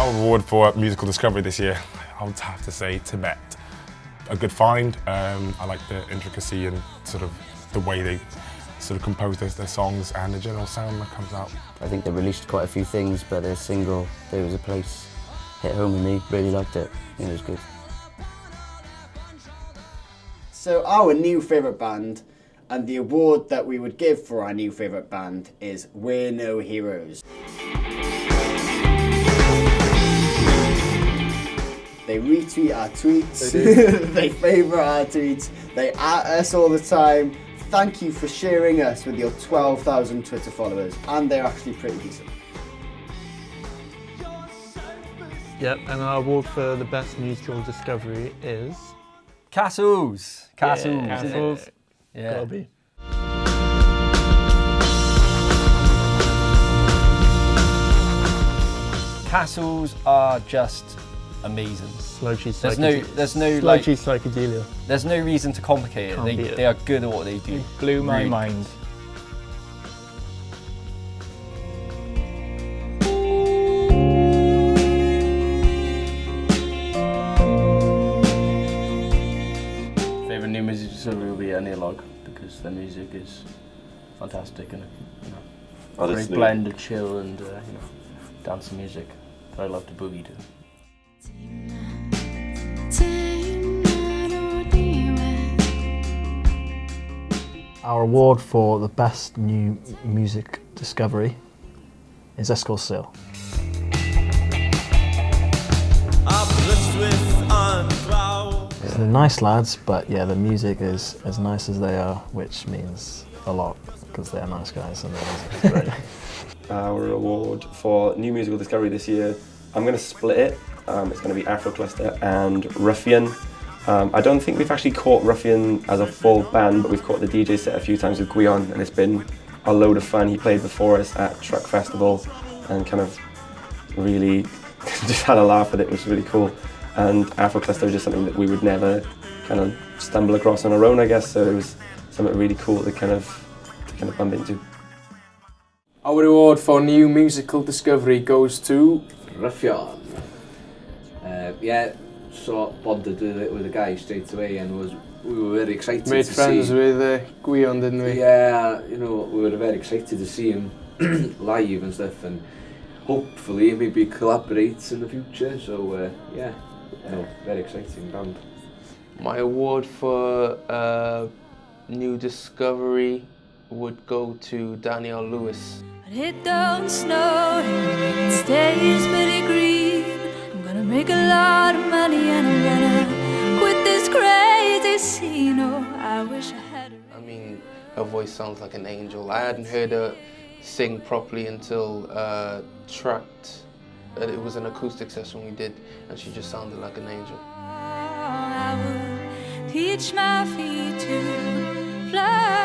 Our award for musical discovery this year, I would have to say Tibet. A good find. I like the intricacy and sort of the way they sort of compose their songs and the general sound that comes out. I think they released quite a few things, but their single, There Was a Place, hit home with me. Really liked it. I think it was good. So our new favourite band, and the award that we would give for our new favourite band is We're No Heroes. They retweet our tweets, they favourite our tweets, they at us all the time. Thank you for sharing us with your 12,000 Twitter followers, and they're actually pretty decent. Yep, and our award for the best musical discovery is... Castles! Castles! Yeah, Castles. Yeah. Gotta be. Castles are just amazing. Slow cheese There's psychedelia. There's no reason to complicate it. They are good at what they do. It blew my mind. Favourite new music discovery will be Analog, because their music is fantastic and a great blend of chill and dancing music that I love to boogie to. Our award for the best new music discovery is Chyngor Celfyddydau. They're nice lads, but yeah, the music is as nice as they are, which means a lot because they're nice guys and their music is great. Our award for new musical discovery this year, I'm going to split it. It's going to be Afro Cluster and Ruffian. I don't think we've actually caught Ruffian as a full band, but we've caught the DJ set a few times with Gwion, and it's been a load of fun. He played before us at Truck Festival and kind of really just had a laugh with it. It was really cool. And Afro Cluster was just something that we would never kind of stumble across on our own, I guess, so it was something really cool to kind of bump into. Our award for new musical discovery goes to Ruffian. So bonded with the guy straight away, and we were very excited to see. Made friends with Gwion, didn't we? Yeah, we were very excited to see him live and stuff, and hopefully maybe collaborate in the future. So very exciting band. My award for new discovery would go to Danielle Lewis. But it don't snow, it stays pretty green. I'm gonna make a lot of money and I'm gonna quit this crazy scene. Oh, I wish I had I mean, her voice sounds like an angel. I hadn't heard her sing properly until Tracked. It was an acoustic session we did, and she just sounded like an angel. I would teach my feet to fly.